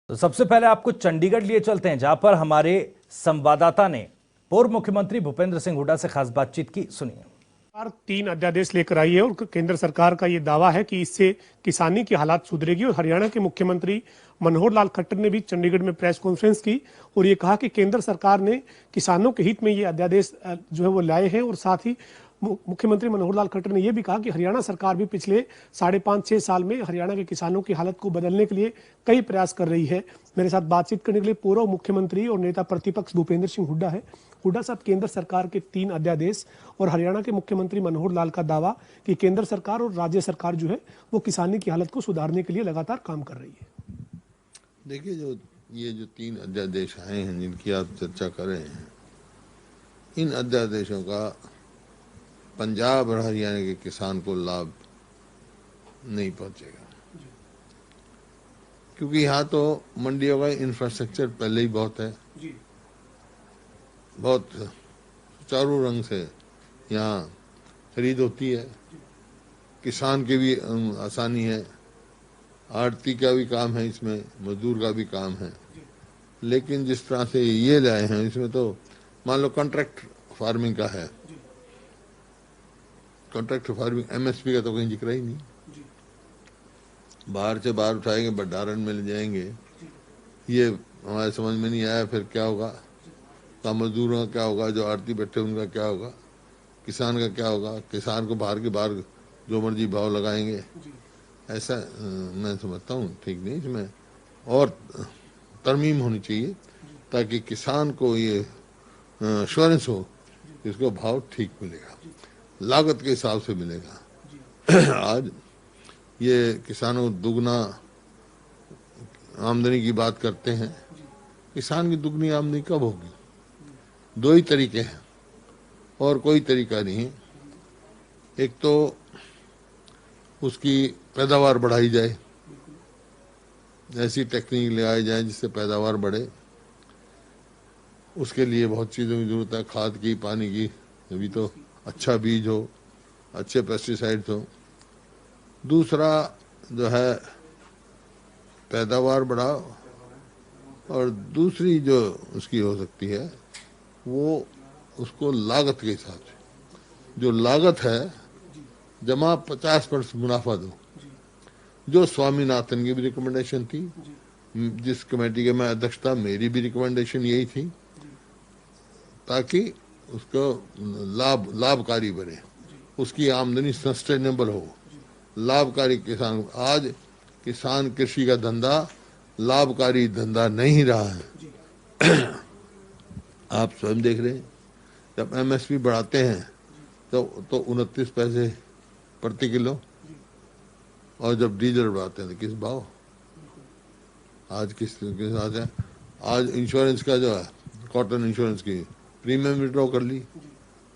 तो सबसे पहले आपको चंडीगढ़ लिए चलते हैं, जहां पर हमारे संवाददाता ने पूर्व मुख्यमंत्री भूपेंद्र सिंह हुड्डा से खास बातचीत की। सुनिए। सरकार 3 अध्यादेश लेकर आई है और केंद्र सरकार का ये दावा है कि इससे किसानी की हालात सुधरेगी। और हरियाणा के मुख्यमंत्री मनोहर लाल खट्टर ने भी चंडीगढ़ में प्रेस कॉन्फ्रेंस की और ये कहा कि केंद्र सरकार ने किसानों के हित में ये अध्यादेश जो है वो लाए हैं। और साथ ही मुख्यमंत्री मनोहर लाल खट्टर ने यह भी कहा कि हरियाणा सरकार भी पिछले 5.5-6 साल में हरियाणा के किसानों की हालत को बदलने के लिए कई प्रयास कर रही है। मेरे साथ बातचीत करने के लिए पूर्व मुख्यमंत्री और नेता प्रतिपक्ष भूपेंद्र सिंह हुड्डा है। हुड्डा साहब, केंद्र सरकार के 3 अध्यादेश और हरियाणा के मुख्यमंत्री मनोहर लाल का दावा कि केंद्र सरकार और राज्य सरकार जो है वो किसानी की हालत को सुधारने के लिए लगातार काम कर रही है। देखिए, जो 3 अध्यादेश आए हैं जिनकी आप चर्चा कर रहे हैं, इन अध्यादेशों का पंजाब और हरियाणा के किसान को लाभ नहीं पहुंचेगा, क्योंकि यहाँ तो मंडियों का इंफ्रास्ट्रक्चर पहले ही बहुत है, बहुत सुचारू रंग से यहाँ खरीद होती है, किसान की भी आसानी है, आड़ती का भी काम है, इसमें मजदूर का भी काम है। लेकिन जिस तरह से ये लाए हैं, इसमें तो मान लो कॉन्ट्रैक्ट फार्मिंग का है, कॉन्ट्रैक्ट फार्मिंग एमएसपी का तो कहीं जिक्र ही नहीं। बाहर से बाहर उठाएंगे, भंडारण में ले जाएंगे, ये हमारे समझ में नहीं आया। फिर क्या होगा, तो मजदूरों का क्या होगा, जो आड़ती बैठे उनका क्या होगा, किसान का क्या होगा। किसान को बाहर के बाहर जो मर्जी भाव लगाएंगे, ऐसा मैं समझता हूँ ठीक नहीं। इसमें और तरमीम होनी चाहिए ताकि किसान को ये एश्योरेंस हो कि इसको भाव ठीक मिलेगा, लागत के हिसाब से मिलेगा। आज ये किसानों दुगना आमदनी की बात करते हैं, किसान की दुगनी आमदनी कब होगी? 2 ही तरीके हैं और कोई तरीका नहीं है। एक तो उसकी पैदावार बढ़ाई जाए, ऐसी टेक्निक लगाई जाए जिससे पैदावार बढ़े। उसके लिए बहुत चीज़ों की ज़रूरत है, खाद की, पानी की। अभी तो अच्छा बीज हो, अच्छे पेस्टिसाइड्स हो। दूसरा जो है पैदावार बढ़ाओ, और दूसरी जो उसकी हो सकती है वो उसको लागत के हिसाब से, जो लागत है जमा 50% मुनाफा दो, जो स्वामीनाथन की भी रिकमेंडेशन थी, जिस कमेटी के मैं अध्यक्ष था, मेरी भी रिकमेंडेशन यही थी, ताकि उसको लाभकारी बने, उसकी आमदनी सस्टेनेबल हो, लाभकारी किसान। आज किसान कृषि का धंधा लाभकारी धंधा नहीं रहा है। आप स्वयं देख रहे हैं, जब एमएसपी बढ़ाते हैं तो 29 पैसे प्रति किलो, और जब डीजल बढ़ाते हैं तो किस भाव? आज किस साथ है? आज इंश्योरेंस का जो है, कॉटन इंश्योरेंस की प्रीमियम विड्रॉ कर ली,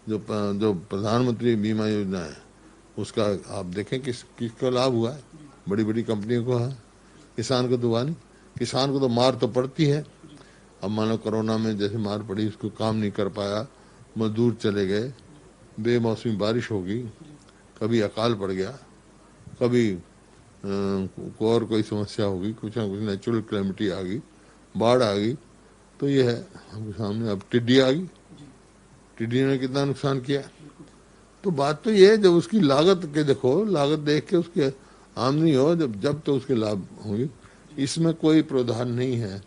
जो प्रधानमंत्री बीमा योजना है उसका आप देखें किसको लाभ हुआ है। बड़ी बड़ी कंपनियों को है, किसान को तो हुआ नहीं। किसान को तो मार तो पड़ती है। अब मानो कोरोना में जैसे मार पड़ी, उसको काम नहीं कर पाया, मजदूर चले गए, बेमौसमी बारिश होगी, कभी अकाल पड़ गया, कभी और कोई समस्या होगी, कुछ ना कुछ नेचुरल कैलेमिटी आ गई, बाढ़ आ गई, तो ये है हमके सामने। अब टिड्डी आ गई, टिड्डी ने कितना नुकसान किया। तो बात तो ये है, जब उसकी लागत के देखो, लागत देख के उसकी आमदनी हो, जब तो उसके लाभ होंगे। इसमें कोई प्रावधान नहीं है,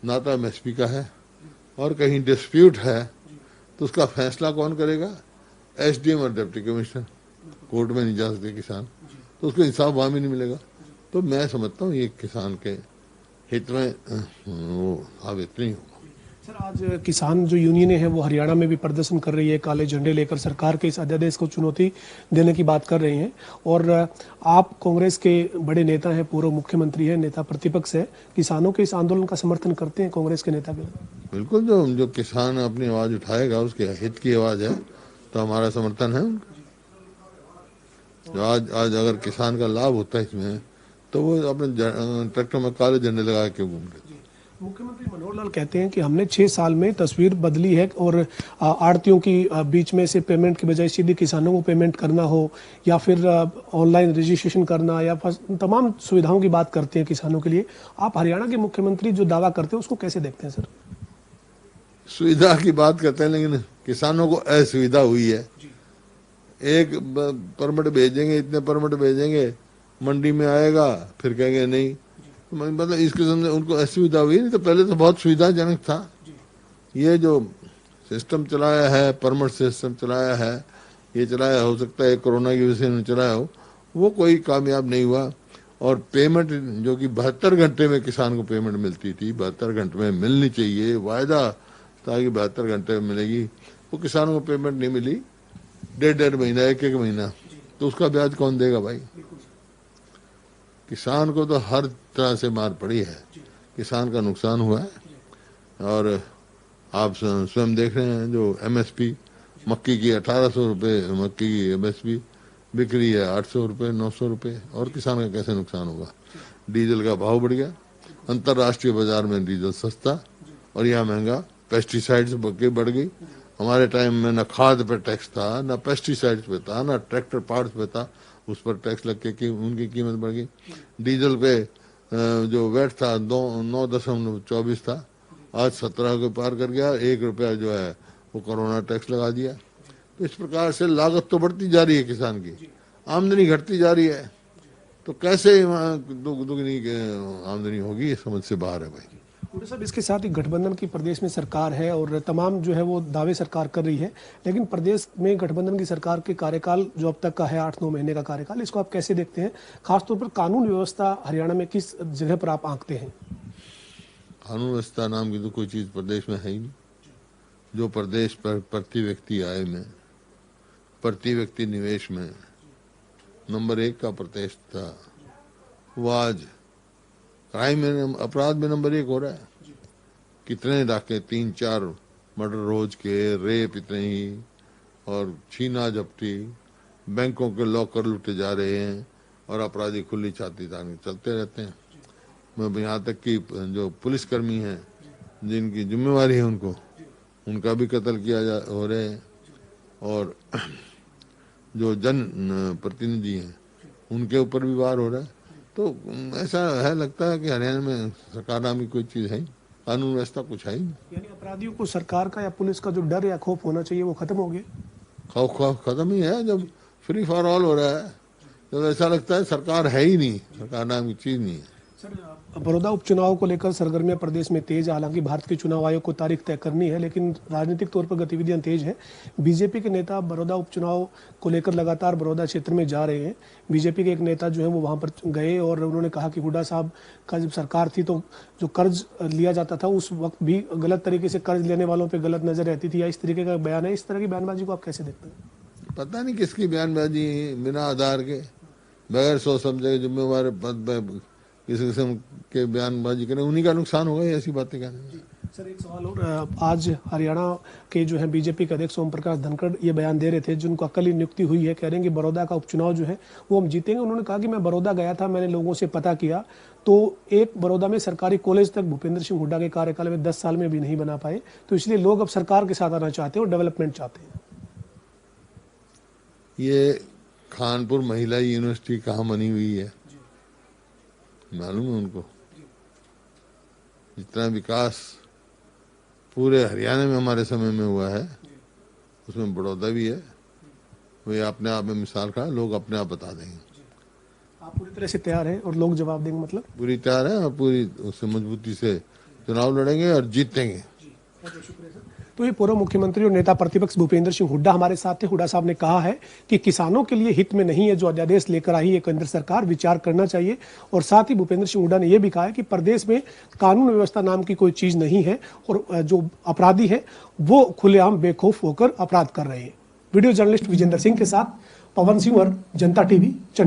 ना तो एमएसपी का है, और कहीं डिस्प्यूट है तो उसका फैसला कौन करेगा? एसडीएम और डिप्टी कमिश्नर। कोर्ट में नहीं जा सकते किसान, तो उसको इंसाफ वहाँ भी नहीं मिलेगा। तो मैं समझता हूँ ये किसान के हित में वो साबित नहीं होगा। सर, आज किसान जो यूनियनें हैं वो हरियाणा में भी प्रदर्शन कर रही है, काले झंडे लेकर सरकार के इस अध्यादेश को चुनौती देने की बात कर रही हैं। और आप कांग्रेस के बड़े नेता हैं, पूर्व मुख्यमंत्री हैं, नेता प्रतिपक्ष है, किसानों के इस आंदोलन का समर्थन करते हैं कांग्रेस के नेता के? बिल्कुल, जो किसान अपनी आवाज़ उठाएगा, उसके हित की आवाज़ है, तो हमारा समर्थन है उनका। जो आज अगर किसान का लाभ होता है इसमें, तो वो अपने ट्रैक्टर में काले झंडे लगा क्यों घूम रहे? मुख्यमंत्री मनोहर मनोहर लाल कहते हैं कि हमने 6 साल में तस्वीर बदली है और आड़तियों की बीच में से पेमेंट की बजाय सीधे किसानों को पेमेंट करना हो या फिर ऑनलाइन रजिस्ट्रेशन करना या तमाम सुविधाओं की बात करते हैं किसानों के लिए। आप हरियाणा के मुख्यमंत्री जो दावा करते हैं उसको कैसे देखते हैं सर? सुविधा की बात करते हैं लेकिन किसानों को असुविधा हुई है। एक परमिट भेजेंगे, इतने परमिट भेजेंगे, मंडी में आएगा, फिर कहेंगे नहीं, मतलब इस किस्म से उनको असुविधा हुई। नहीं तो पहले तो बहुत सुविधाजनक था। ये जो सिस्टम चलाया है, परमिट सिस्टम चलाया है, ये चलाया हो सकता है कोरोना की वजह से चलाया हो, वो कोई कामयाब नहीं हुआ। और पेमेंट जो कि 72 घंटे में किसान को पेमेंट मिलती थी, 72 घंटे में मिलनी चाहिए, वायदा ताकि 72 घंटे में मिलेगी, वो किसानों को पेमेंट नहीं मिली, 1.5 महीना, 1 महीना, तो उसका ब्याज कौन देगा भाई? किसान को तो हर तरह से मार पड़ी है, किसान का नुकसान हुआ है। और आप स्वयं देख रहे हैं जो एमएसपी मक्की की 1800 रुपये मक्की की एमएसपी बिक रही है, 800 रुपये, 900 रुपये, और किसान का कैसे नुकसान होगा? डीजल का भाव बढ़ गया, अंतर्राष्ट्रीय बाजार में डीजल सस्ता और यहाँ महंगा, पेस्टिसाइड्स बढ़ गई। हमारे टाइम में न खाद पे टैक्स था, न पेस्टिसाइड्स पे था, न ट्रैक्टर पार्ट्स पे था, उस पर टैक्स लग के उनकी कीमत बढ़ गई। डीजल पे जो वेट था 9.24 था, आज 17 को पार कर गया। 1 रुपया जो है वो कोरोना टैक्स लगा दिया। तो इस प्रकार से लागत तो बढ़ती जा रही है किसान की, आमदनी घटती जा रही है, तो कैसे दुगनी आमदनी होगी, ये समझ से बाहर है भाई। हुड्डा साहब, इसके साथ ही गठबंधन की प्रदेश में सरकार है और तमाम जो है वो दावे सरकार कर रही है, लेकिन प्रदेश में गठबंधन की सरकार के कार्यकाल जो अब तक का है 8-9 महीने का कार्यकाल, इसको आप कैसे देखते हैं? खासतौर पर कानून व्यवस्था हरियाणा में किस जगह पर आप आंकते हैं? कानून व्यवस्था नाम की तो कोई चीज़ प्रदेश में है ही नहीं। जो प्रदेश पर प्रति व्यक्ति आय में, प्रति व्यक्ति निवेश में नंबर 1 का प्रदेश था, वो आज क्राइम में, अपराध में नंबर 1 हो रहा है। कितने डाके, 3-4 मर्डर रोज के, रेप इतने ही, और छीना झपटी, बैंकों के लॉकर लूटे जा रहे हैं और अपराधी खुली छाती तान चलते रहते हैं। मैं यहाँ तक कि जो पुलिसकर्मी हैं जिनकी जिम्मेवारी है उनका भी कत्ल हो रहे हैं, और जो जन प्रतिनिधि हैं उनके ऊपर भी वार हो रहा है। तो ऐसा है, लगता है कि हरियाणा में सरकार नाम की कोई चीज़ है, कानून व्यवस्था कुछ है ही नहीं। यानी अपराधियों को सरकार का या पुलिस का जो डर या खौफ होना चाहिए वो खत्म हो गया। खौफ खत्म ही है जब फ्री फॉर ऑल हो रहा है, जब ऐसा लगता है सरकार है ही नहीं, सरकार नाम की चीज़ नहीं है। सर, बड़ौदा उपचुनाव को लेकर सरगर्मियां प्रदेश में तेज, हालांकि भारत के चुनाव आयोग को तारीख तय करनी है, लेकिन राजनीतिक तौर पर गतिविधियां तेज हैं। बीजेपी के नेता बड़ौदा उपचुनाव को लेकर लगातार बड़ौदा क्षेत्र में जा रहे हैं। बीजेपी के एक नेता जो है वो वहां पर गए और उन्होंने कहा कि हुड्डा साहब का जब सरकार थी तो जो कर्ज लिया जाता था उस वक्त भी गलत तरीके से कर्ज लेने वालों पर गलत नजर रहती थी, या इस तरीके का बयान है। इस तरह की बयानबाजी को आप कैसे देखते हैं? पता नहीं किसकी बयानबाजी, बिना आधार के, बगैर सोच समझे जिम्मेवार पद पर किसी किस्म के बयानबाजी करें, उन्हीं का नुकसान होगा ऐसी बातें कहने। सर, एक सवाल और, आज हरियाणा के जो है बीजेपी के अध्यक्ष ओम प्रकाश धनखड़ ये बयान दे रहे थे, जिनको अकली नियुक्ति हुई है, कह रहे हैं कि बड़ौदा का उपचुनाव जो है वो हम जीतेंगे। उन्होंने कहा कि मैं बड़ौदा गया था, मैंने लोगों से पता किया, तो एक बड़ौदा में सरकारी कॉलेज तक भूपेंद्र सिंह हुड्डा के कार्यकाल में 10 साल में भी नहीं बना पाए, तो इसलिए लोग अब सरकार के साथ आना चाहते हैं और डेवलपमेंट चाहते हैं। ये खानपुर महिला यूनिवर्सिटी कहाँ बनी हुई है मालूम है उनको? जितना विकास पूरे हरियाणा में हमारे समय में हुआ है उसमें बड़ौदा भी है। वो अपने आप में मिसाल का, लोग अपने आप बता देंगे। आप पूरी तरह से तैयार हैं और लोग जवाब देंगे? मतलब पूरी तैयार है और पूरी उससे मजबूती से चुनाव लड़ेंगे और जीतेंगे। तो ये पूर्व मुख्यमंत्री और नेता प्रतिपक्ष भूपेंद्र सिंह हुड्डा हमारे साथ थे। हुड्डा साहब ने कहा है कि किसानों के लिए हित में नहीं है जो अध्यादेश लेकर आई है केंद्र सरकार, विचार करना चाहिए। और साथ ही भूपेंद्र सिंह हुड्डा ने यह भी कहा है कि प्रदेश में कानून व्यवस्था नाम की कोई चीज नहीं है और जो अपराधी है वो खुलेआम बेखौफ होकर अपराध कर रहे हैं। वीडियो जर्नलिस्ट विजेंद्र सिंह के साथ पवन सिंह, जनता टीवी, चंडीगढ़।